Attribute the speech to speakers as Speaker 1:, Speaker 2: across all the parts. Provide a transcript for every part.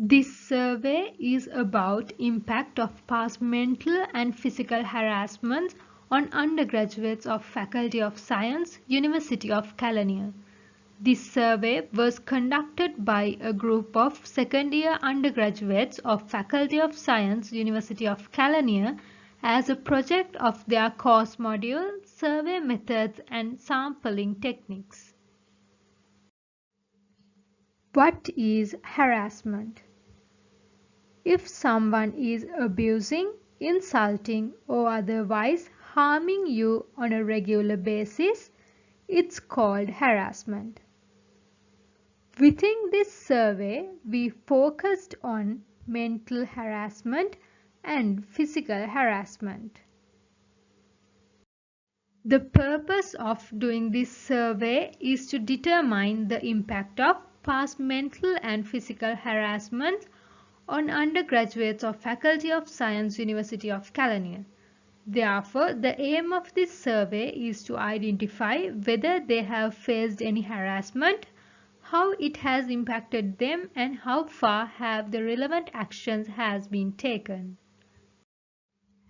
Speaker 1: This survey is about impact of past mental and physical harassment on undergraduates of Faculty of Science, University of California. This survey was conducted by a group of second-year undergraduates of Faculty of Science, University of California as a project of their course module, Survey Methods and Sampling Techniques. What is harassment? If someone is abusing, insulting, or otherwise harming you on a regular basis, it's called harassment. Within this survey, we focused on mental harassment and physical harassment. The purpose of doing this survey is to determine the impact of past mental and physical harassment on undergraduates of Faculty of Science, University of California. Therefore, the aim of this survey is to identify whether they have faced any harassment, how it has impacted them, and how far have the relevant actions has been taken.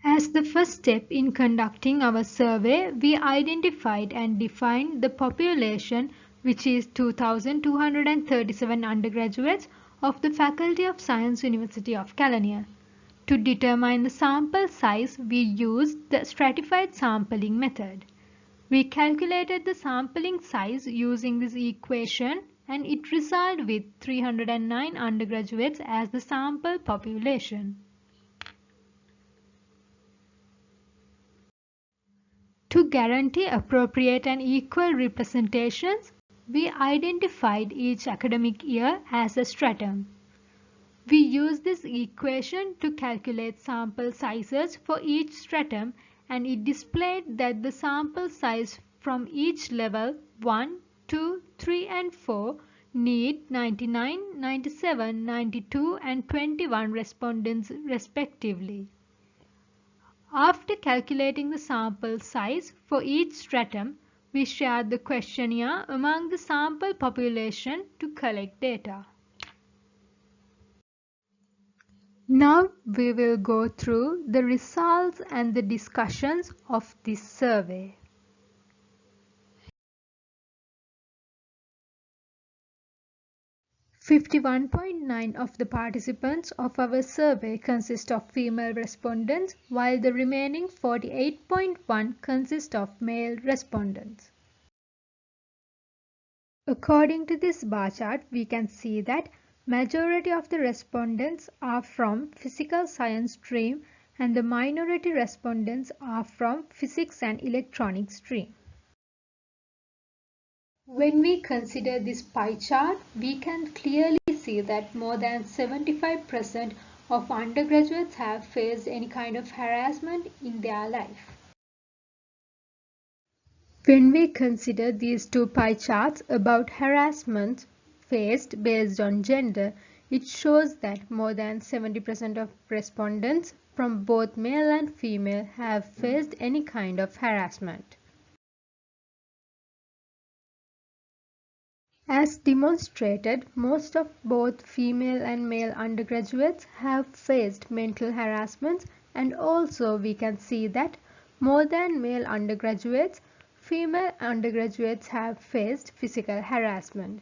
Speaker 1: As the first step in conducting our survey, we identified and defined the population, which is 2,237 undergraduates of the Faculty of Science, University of California. To determine the sample size, we used the stratified sampling method. We calculated the sampling size using this equation and it resulted with 309 undergraduates as the sample population. To guarantee appropriate and equal representations, we identified each academic year as a stratum. We used this equation to calculate sample sizes for each stratum and it displayed that the sample size from each level 1, 2, 3 and 4 need 99, 97, 92 and 21 respondents respectively. After calculating the sample size for each stratum, we shared the questionnaire among the sample population to collect data. Now we will go through the results and the discussions of this survey. .9% of the participants of our survey consist of female respondents, while the remaining 48.1% consist of male respondents. According to this bar chart, we can see that majority of the respondents are from physical science stream and the minority respondents are from physics and electronics stream. When we consider this pie chart, we can clearly see that more than 75% of undergraduates have faced any kind of harassment in their life. When we consider these two pie charts about harassment faced based on gender, it shows that more than 70% of respondents from both male and female have faced any kind of harassment. As demonstrated, most of both female and male undergraduates have faced mental harassment, and also we can see that more than male undergraduates, female undergraduates have faced physical harassment.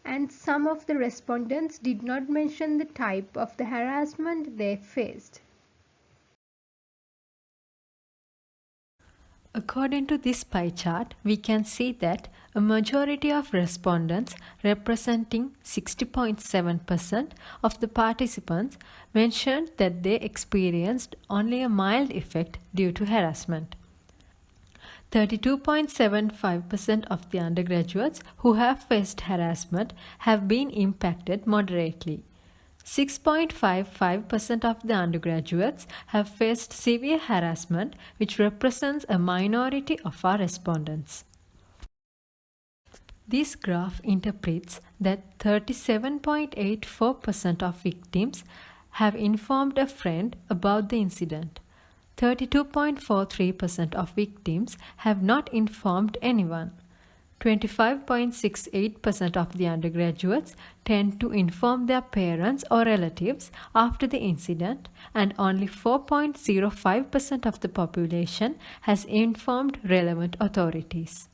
Speaker 1: And some of the respondents did not mention the type of the harassment they faced.
Speaker 2: According to this pie chart, we can see that a majority of respondents, representing 60.7% of the participants, mentioned that they experienced only a mild effect due to harassment. 32.75% of the undergraduates who have faced harassment have been impacted moderately. 6.55% of the undergraduates have faced severe harassment, which represents a minority of our respondents. This graph interprets that 37.84% of victims have informed a friend about the incident. 32.43% of victims have not informed anyone. 25.68% of the undergraduates tend to inform their parents or relatives after the incident, and only 4.05% of the population has informed relevant authorities.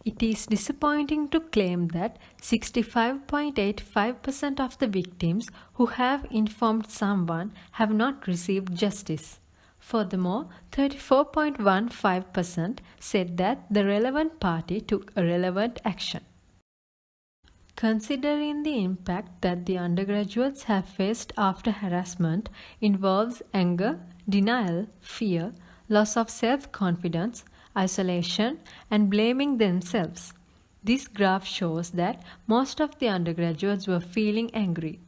Speaker 2: It is disappointing to claim that 65.85% of the victims who have informed someone have not received justice. Furthermore, 34.15% said that the relevant party took a relevant action. Considering the impact that the undergraduates have faced after harassment involves anger, denial, fear, loss of self-confidence, isolation, and blaming themselves. This graph shows that most of the undergraduates were feeling angry.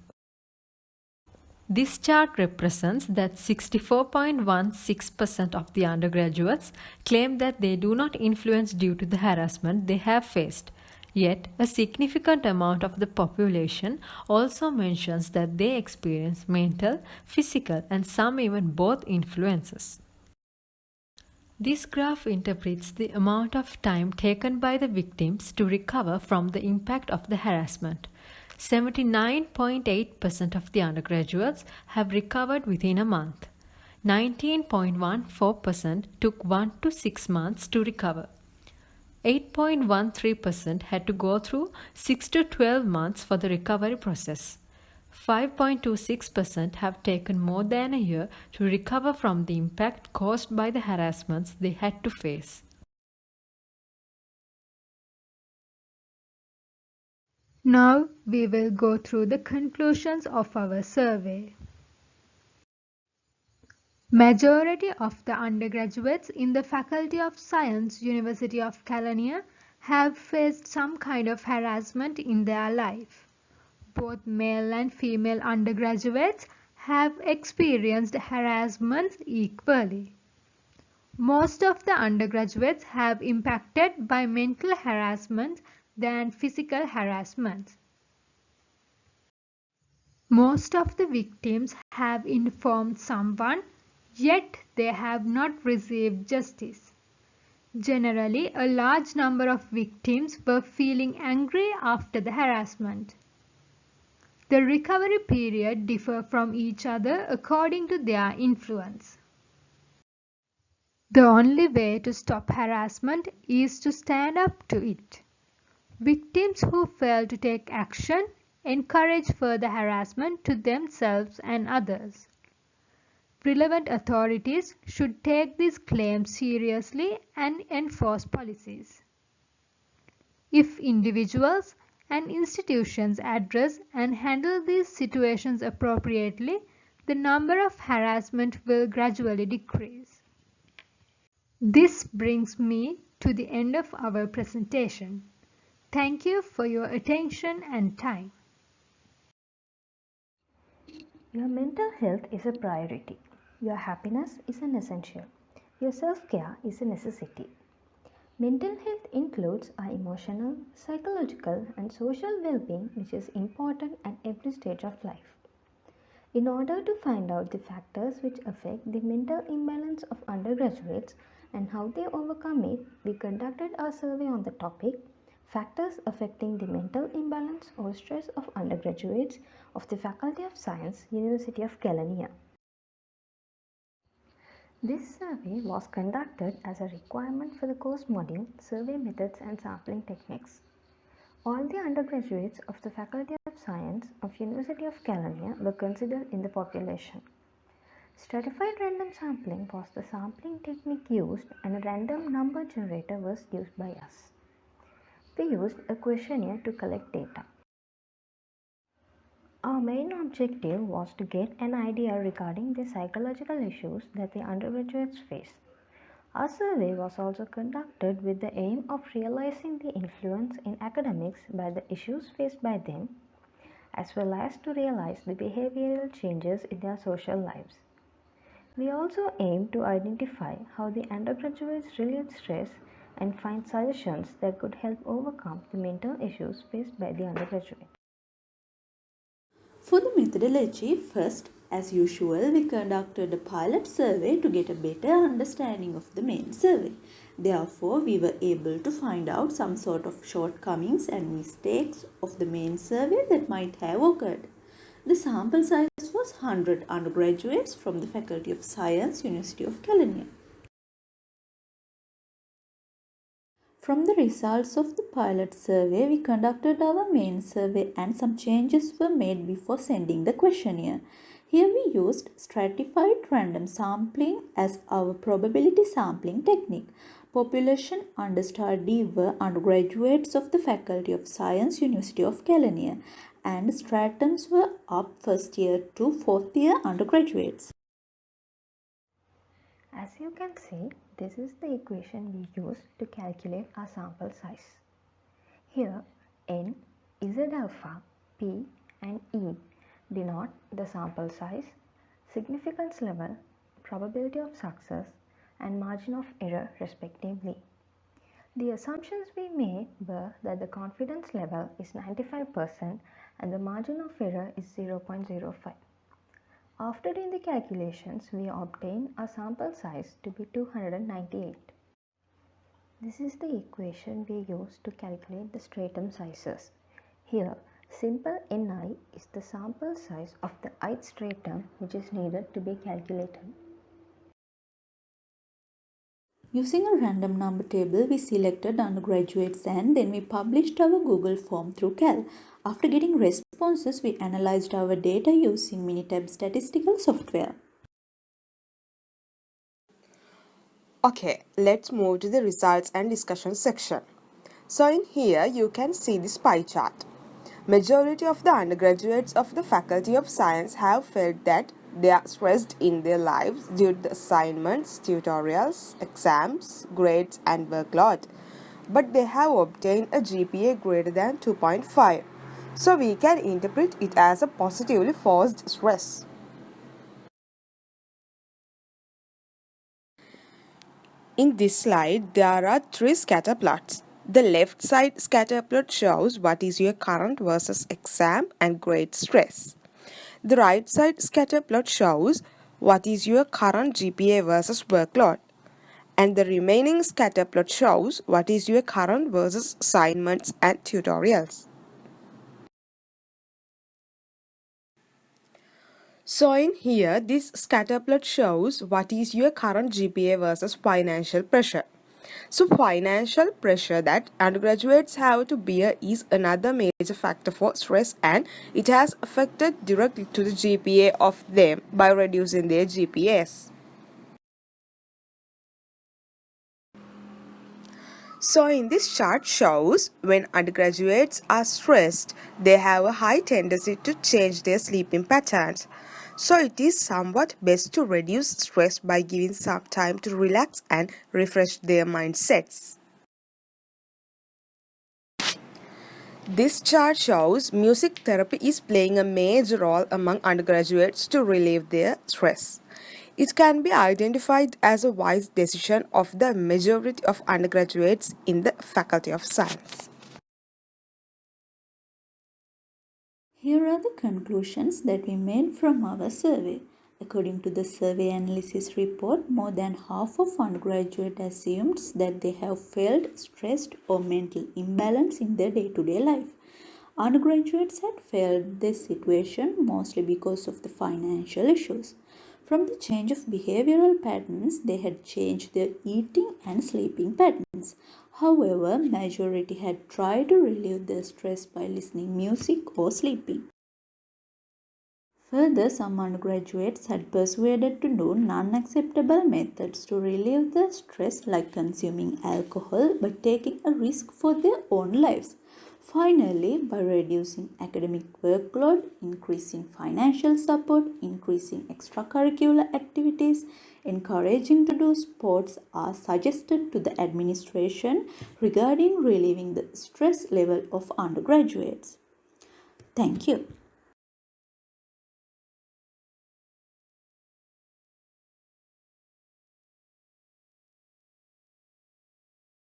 Speaker 2: This chart represents that 64.16% of the undergraduates claim that they do not influence due to the harassment they have faced. Yet, a significant amount of the population also mentions that they experience mental, physical, and some even both influences. This graph interprets the amount of time taken by the victims to recover from the impact of the harassment. 79.8% of the undergraduates have recovered within a month. 19.14% took 1 to 6 months to recover. 8.13% had to go through 6 to 12 months for the recovery process. 5.26% have taken more than a year to recover from the impact caused by the harassments they had to face.
Speaker 1: Now we will go through the conclusions of our survey. Majority of the undergraduates in the Faculty of Science, University of California have faced some kind of harassment in their life. Both male and female undergraduates have experienced harassment equally. Most of the undergraduates have impacted by mental harassment than physical harassment. Most of the victims have informed someone, yet they have not received justice. Generally, a large number of victims were feeling angry after the harassment. The recovery period differ from each other according to their influence. The only way to stop harassment is to stand up to it. Victims who fail to take action encourage further harassment to themselves and others. Relevant authorities should take these claims seriously and enforce policies. If individuals and institutions address and handle these situations appropriately, the number of harassment will gradually decrease. This brings me to the end of our presentation. Thank you for your attention and time.
Speaker 3: Your mental health is a priority. Your happiness is an essential. Your self-care is a necessity. Mental health includes our emotional, psychological, and social well-being, which is important at every stage of life. In order to find out the factors which affect the mental imbalance of undergraduates and how they overcome it, we conducted a survey on the topic Factors Affecting the Mental Imbalance or Stress of Undergraduates of the Faculty of Science, University of California. This survey was conducted as a requirement for the course module Survey Methods and Sampling Techniques. All the undergraduates of the Faculty of Science of University of California were considered in the population. Stratified random sampling was the sampling technique used and a random number generator was used by us. We used a questionnaire to collect data. Our main objective was to get an idea regarding the psychological issues that the undergraduates face. Our survey was also conducted with the aim of realizing the influence in academics by the issues faced by them, as well as to realize the behavioral changes in their social lives. We also aim to identify how the undergraduates relieve stress and find suggestions that could help overcome the mental issues faced by the undergraduate.
Speaker 4: For the methodology, first As usual, we conducted a pilot survey to get a better understanding of the main survey. Therefore, we were able to find out some sort of shortcomings and mistakes of the main survey that might have occurred. The sample size was 100 undergraduates from the Faculty of Science, University of California. From the results of the pilot survey, we conducted our main survey and some changes were made before sending the questionnaire. Here we used stratified random sampling as our probability sampling technique. Population under study were undergraduates of the Faculty of Science, University of California, and stratums were up first year to fourth year undergraduates.
Speaker 3: As you can see, this is the equation we use to calculate our sample size. Here, N, Z alpha, P and E denote the sample size, significance level, probability of success and margin of error respectively. The assumptions we made were that the confidence level is 95% and the margin of error is 0.05. After doing the calculations, we obtained a sample size to be 298. This is the equation we use to calculate the stratum sizes. Here, simple Ni is the sample size of the ith stratum which is needed to be calculated.
Speaker 4: Using a random number table, we selected undergraduates and then we published our Google form through Cal. After getting responses, we analyzed our data using Minitab statistical software.
Speaker 5: Okay, let's move to the results and discussion section. So in here you can see this pie chart. Majority of the undergraduates of the Faculty of Science have felt that they are stressed in their lives due to the assignments, tutorials, exams, grades and workload. But they have obtained a GPA greater than 2.5. So we can interpret it as a positively forced stress. In this slide, there are three scatter plots. The left side scatter plot shows what is your current versus exam and grade stress. The right side scatter plot shows what is your current GPA versus workload. And the remaining scatter plot shows what is your current versus assignments and tutorials. So in here, this scatter plot shows what is your current GPA versus financial pressure. So financial pressure that undergraduates have to bear is another major factor for stress and it has affected directly to the GPA of them by reducing their GPAs. So in this chart shows when undergraduates are stressed, they have a high tendency to change their sleeping patterns. So it is somewhat best to reduce stress by giving some time to relax and refresh their mindsets. This chart shows music therapy is playing a major role among undergraduates to relieve their stress. It can be identified as a wise decision of the majority of undergraduates in the Faculty of Science.
Speaker 4: Here are the conclusions that we made from our survey. According to the survey analysis report, more than half of undergraduates assumed that they have felt stressed or mental imbalance in their day-to-day life. Undergraduates had felt this situation mostly because of the financial issues. From the change of behavioral patterns, they had changed their eating and sleeping patterns. However, majority had tried to relieve their stress by listening music or sleeping. Further, some undergraduates had persuaded to do non-acceptable methods to relieve their stress like consuming alcohol but taking a risk for their own lives. Finally, by reducing academic workload, increasing financial support, increasing extracurricular activities, encouraging to do sports are suggested to the administration regarding relieving the stress level of undergraduates. Thank you.